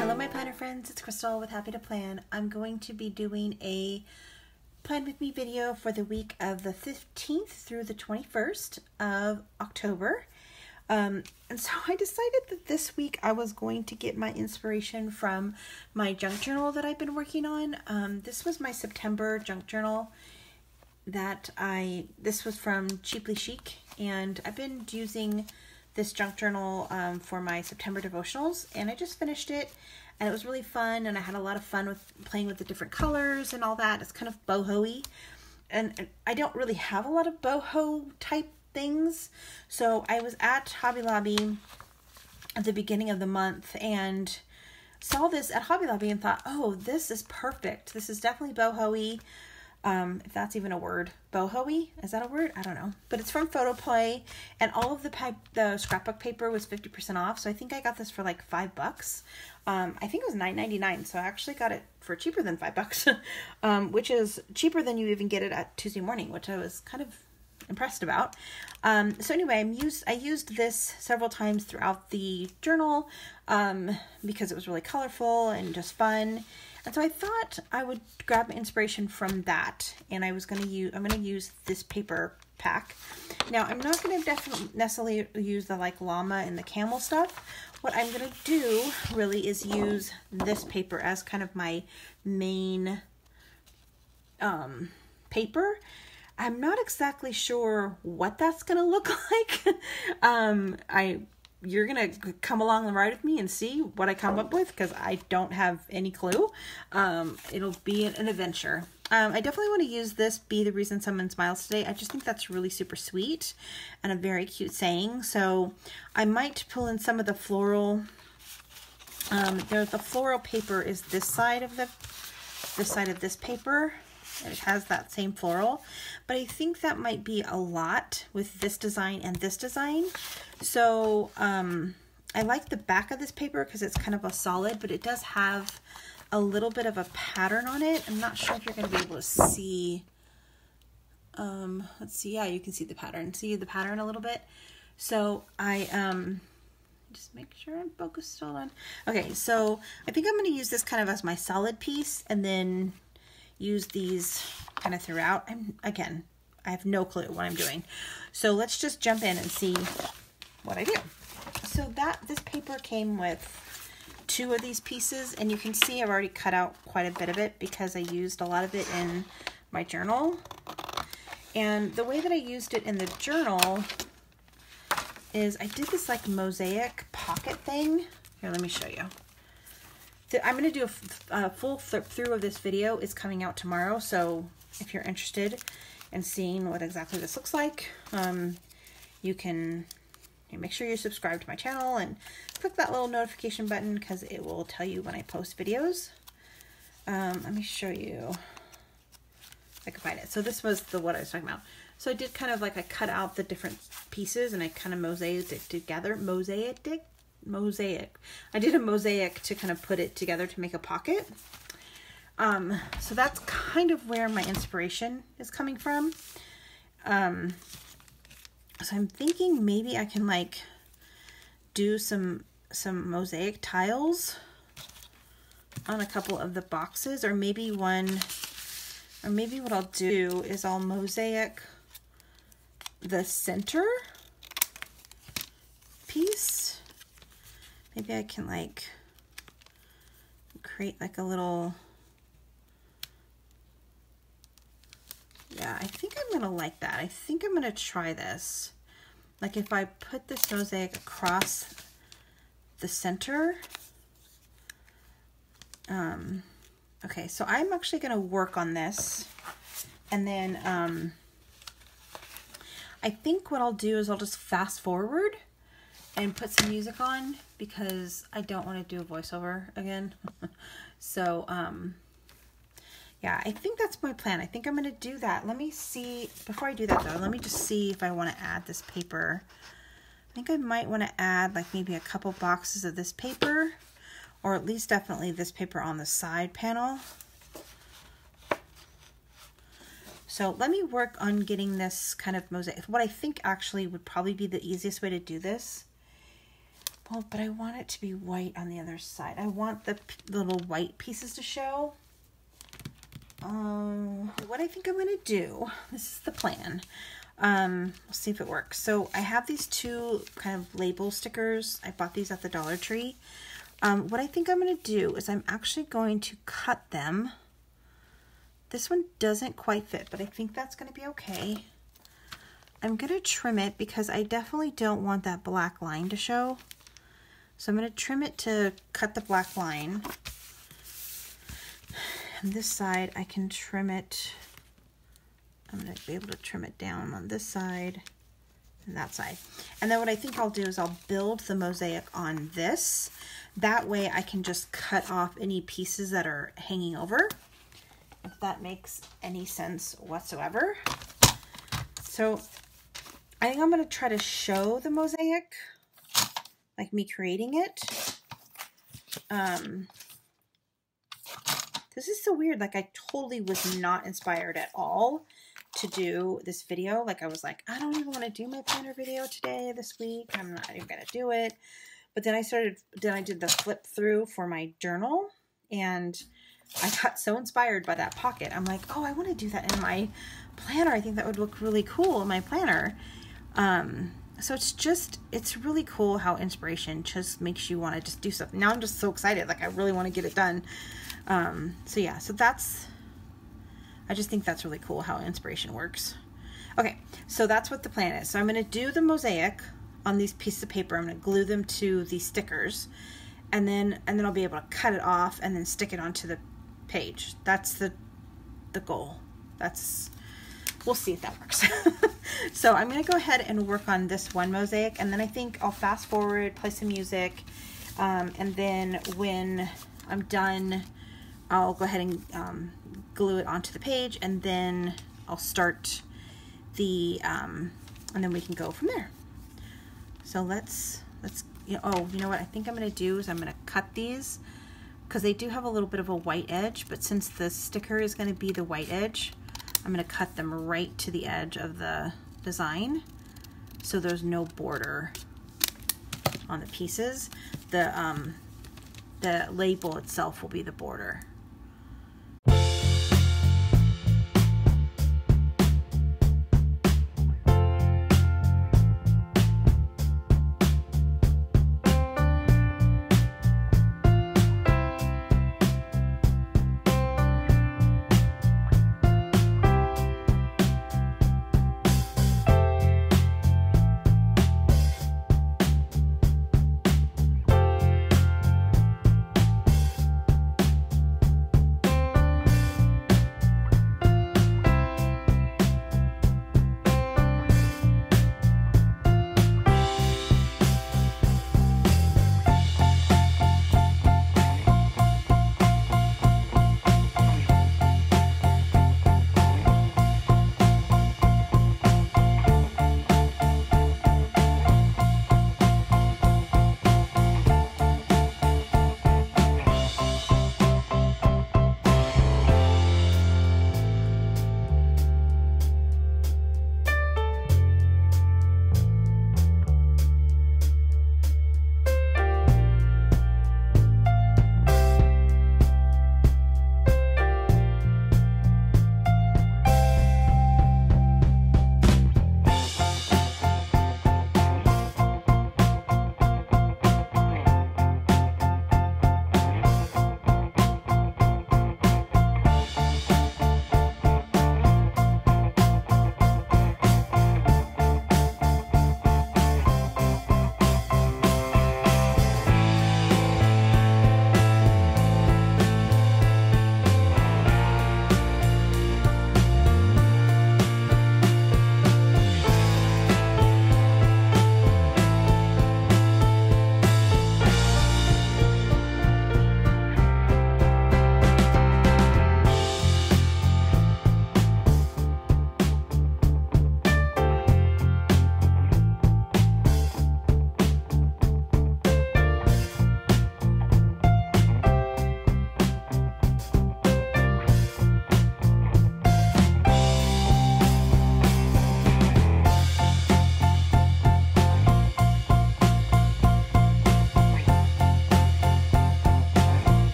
Hello my planner friends, it's Crystal with Happy to Plan. I'm going to be doing a plan with me video for the week of the 15th through the 21st of October. And so I decided that this week I was going to get my inspiration from my junk journal that I've been working on. This was my September junk journal this was from Cheaply Chic, and I've been using this junk journal for my September devotionals, and I just finished it and it was really fun, and I had a lot of fun with playing with the different colors and all that. It's kind of boho-y, and I don't really have a lot of boho type things, so I was at Hobby Lobby at the beginning of the month and saw this at Hobby Lobby and thought, oh, this is perfect. This is definitely boho-y. If that's even a word. Boho-y? Is that a word? I don't know. But it's from Photoplay, and all of the scrapbook paper was 50% off, so I think I got this for like $5. I think it was $9.99, so I actually got it for cheaper than $5, which is cheaper than you even get it at Tuesday Morning, which I was kind of impressed about. So anyway, I used this several times throughout the journal because it was really colorful and just fun. And so I thought I would grab inspiration from that, and I'm going to use this paper pack. Now, I'm not going to necessarily use the like llama and the camel stuff. What I'm going to do really is use this paper as kind of my main paper. I'm not exactly sure what that's going to look like. You're going to come along and ride with me and see what I come up with, because I don't have any clue. It'll be an adventure. I definitely want to use this, "Be the reason someone smiles today." I just think that's really super sweet and a very cute saying. So I might pull in some of the floral. The floral paper is this side of this paper. It has that same floral, but I think that might be a lot with this design and this design. So I like the back of this paper because it's kind of a solid, but it does have a little bit of a pattern on it. I'm not sure if you're going to be able to see. Let's see. Yeah, you can see the pattern. See the pattern a little bit. So I just make sure I'm focused still on. Okay, so I think I'm going to use this kind of as my solid piece, and then use these kind of throughout. Again, I have no clue what I'm doing. So let's just jump in and see what I do. So this paper came with 2 of these pieces, and you can see I've already cut out quite a bit of it because I used a lot of it in my journal. And the way that I used it in the journal is I did this like mosaic pocket thing. Here, let me show you. I'm going to do a full flip through of this video. It's coming out tomorrow, so if you're interested in seeing what exactly this looks like, you can make sure you subscribe to my channel and click that little notification button, because it will tell you when I post videos. Let me show you if I can find it. So this was what I was talking about. So I did kind of like, I cut out the different pieces and I kind of mosaicked it together. I did a mosaic to kind of put it together to make a pocket. So that's kind of where my inspiration is coming from. So I'm thinking maybe I can like do some mosaic tiles on a couple of the boxes, or maybe what I'll do is I'll mosaic the center piece. Maybe I can like create like a little, yeah, I think I'm gonna like that. I think I'm gonna try this. Like if I put this mosaic across the center. Okay, so I'm actually gonna work on this, and then I think what I'll do is I'll just fast forward and put some music on, because I don't want to do a voiceover again. So, yeah, I think that's my plan. I think I'm going to do that. Let me see, before I do that though, let me just see if I want to add this paper. I think I might want to add like maybe a couple boxes of this paper, or at least definitely this paper on the side panel. So let me work on getting this kind of mosaic. What I think actually would probably be the easiest way to do this Well, but I want it to be white on the other side. I want the little white pieces to show. What I think I'm going to do, this is the plan. We'll see if it works. So I have these two kind of label stickers. I bought these at the Dollar Tree. What I think I'm going to do is I'm actually going to cut them. This one doesn't quite fit, but I think that's going to be okay. I'm going to trim it because I definitely don't want that black line to show. So I'm going to trim it to cut the black line. And this side, I can trim it. I'm going to be able to trim it down on this side and that side. And then what I think I'll do is I'll build the mosaic on this. That way I can just cut off any pieces that are hanging over, if that makes any sense whatsoever. So I think I'm going to try to show the mosaic, like me creating it. This is so weird. Like, I totally was not inspired at all to do this video. Like, I was like, I don't even want to do my planner video today, this week. I'm not even going to do it. But then I did the flip through for my journal, and I got so inspired by that pocket. I'm like, oh, I want to do that in my planner. I think that would look really cool in my planner. So it's really cool how inspiration just makes you want to just do something. Now I'm just so excited. Like, I really want to get it done. So yeah, so I just think that's really cool how inspiration works. Okay, so that's what the plan is. So I'm going to do the mosaic on these pieces of paper. I'm going to glue them to these stickers, and then I'll be able to cut it off and then stick it onto the page. That's the goal. We'll see if that works. So I'm going to go ahead and work on this one mosaic, and then I think I'll fast forward, play some music, and then when I'm done, I'll go ahead and glue it onto the page, and then I'll start the, and then we can go from there. So let's you know what I think I'm going to do is I'm going to cut these, because they do have a little bit of a white edge, but since the sticker is going to be the white edge, I'm going to cut them right to the edge of the design, so there's no border on the pieces. The label itself will be the border.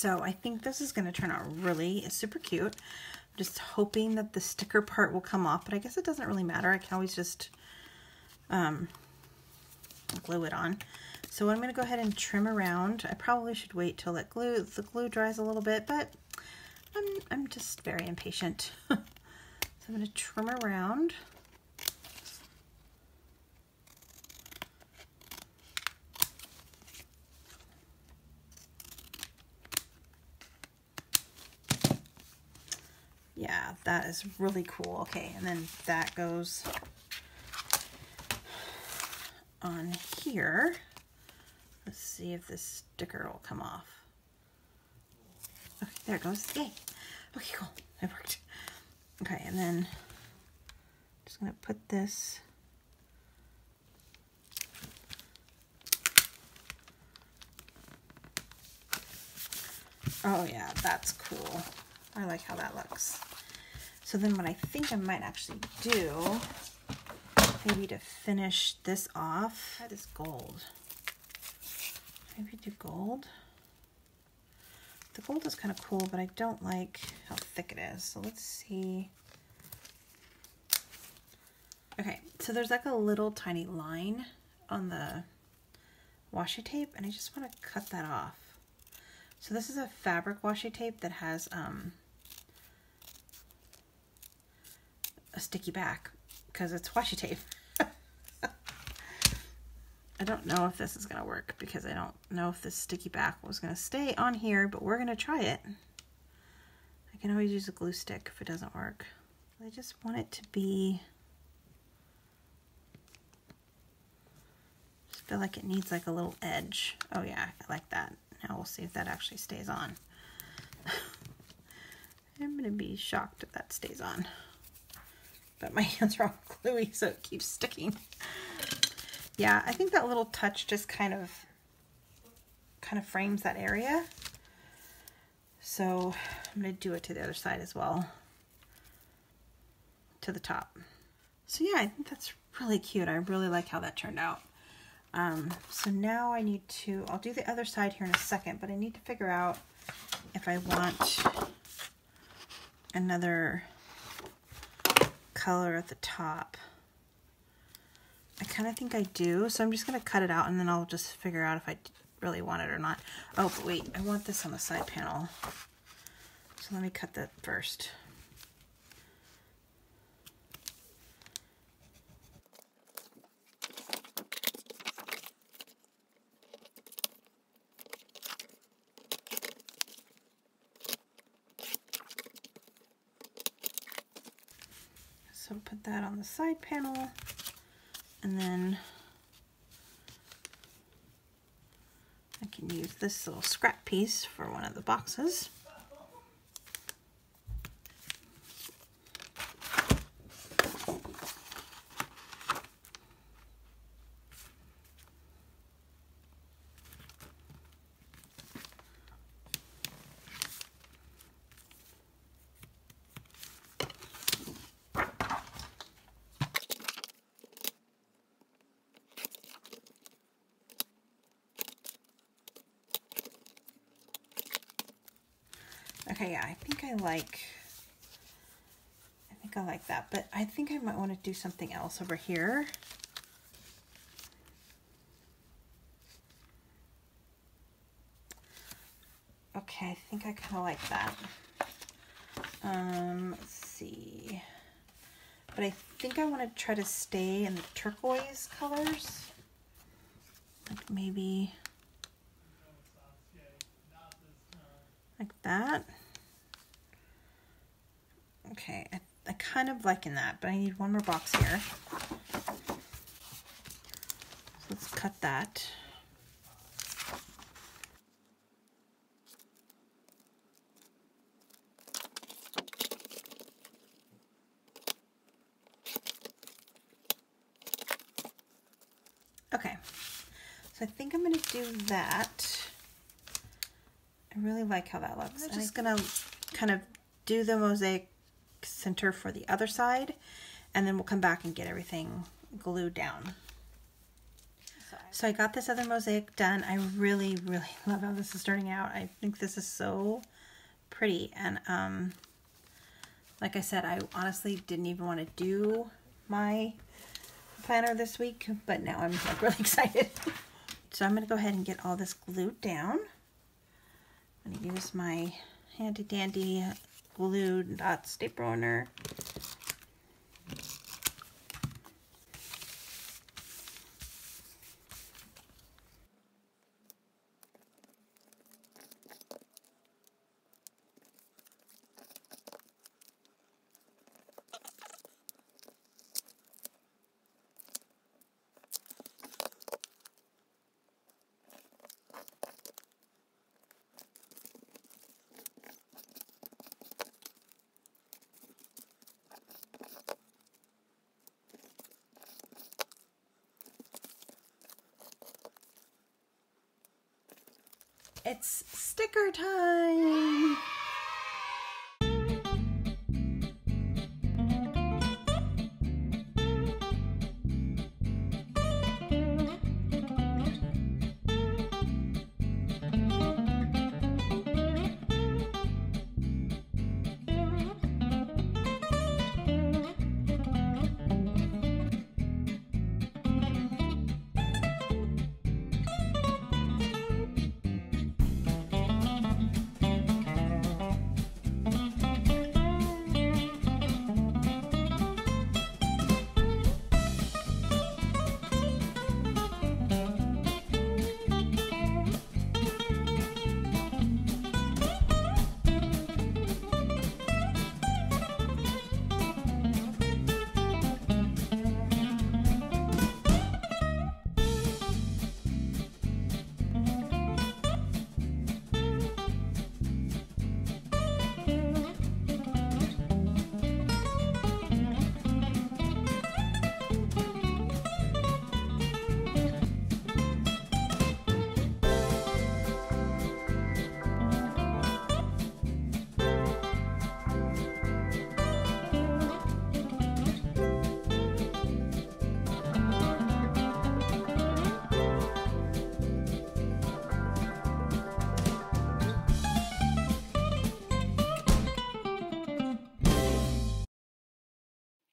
So I think this is going to turn out really super cute. I'm just hoping that the sticker part will come off, but I guess it doesn't really matter. I can always just glue it on. So I'm going to go ahead and trim around. I probably should wait till the glue dries a little bit, but I'm just very impatient. So I'm going to trim around. Yeah, that is really cool. Okay, and then that goes on here. Let's see if this sticker will come off. Okay, there it goes. Yay. Okay, cool. It worked. Okay, and then I'm just going to put this oh yeah, that's cool. I like how that looks. So then what I think I might actually do, maybe to finish this off, that is gold. Maybe do gold. The gold is kind of cool, but I don't like how thick it is. So let's see. Okay, so there's like a little tiny line on the washi tape, and I just want to cut that off. So this is a fabric washi tape that has a sticky back because it's washi tape. I don't know if this is going to work because I don't know if this sticky back was going to stay on here, but we're going to try it. I can always use a glue stick if it doesn't work. I just want it to be, just feel like it needs like a little edge. Oh yeah, I like that. Now we'll see if that actually stays on. I'm going to be shocked if that stays on. But my hands are all gluey, so it keeps sticking. Yeah, I think that little touch just kind of frames that area. So I'm going to do it to the other side as well, to the top. So yeah, I think that's really cute. I really like how that turned out. So now I need to, I'll do the other side here in a second, but I need to figure out if I want another color at the top. I kind of think I do, so I'm just going to cut it out and then I'll just figure out if I really want it or not. Oh, but wait, I want this on the side panel. So let me cut that first. So put that on the side panel, and then I can use this little scrap piece for one of the boxes. Okay, yeah, I think I like that, but I think I might want to do something else over here. Okay, I think I kind of like that. Let's see. But I think I want to try to stay in the turquoise colors. Like maybe like that. Okay, I kind of liking that, but I need one more box here. So let's cut that. Okay, so I think I'm going to do that. I really like how that looks. I'm just going to kind of do the mosaic center for the other side, and then we'll come back and get everything glued down. So I got this other mosaic done. I really, really love how this is starting out. I think this is so pretty. And like I said, I honestly didn't even want to do my planner this week, but now I'm like really excited. So I'm going to go ahead and get all this glued down. I'm going to use my handy dandy glue dot staple runner. It's sticker time!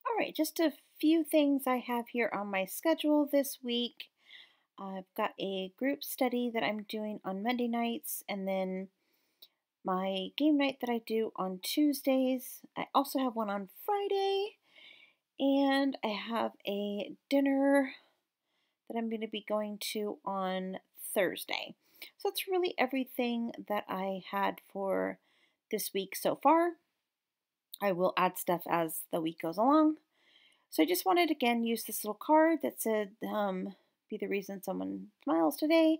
Alright, just a few things I have here on my schedule this week. I've got a group study that I'm doing on Monday nights, and then my game night that I do on Tuesdays. I also have one on Friday, and I have a dinner that I'm going to be going to on Thursday. So that's really everything that I had for this week so far. I will add stuff as the week goes along. So I just wanted to again use this little card that said, be the reason someone smiles today.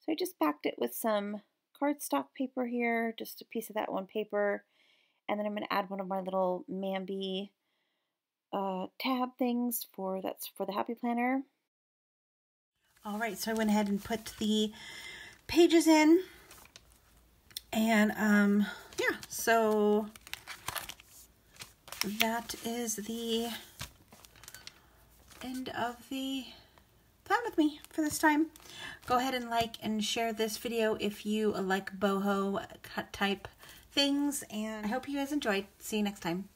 So I just backed it with some cardstock paper here, just a piece of that one paper. And then I'm going to add one of my little Mambi tab things that's for the Happy Planner. All right, so I went ahead and put the pages in. And yeah, so that is the end of the plan with me for this time. Go ahead and like and share this video if you like boho cut type things, and I hope you guys enjoyed. See you next time.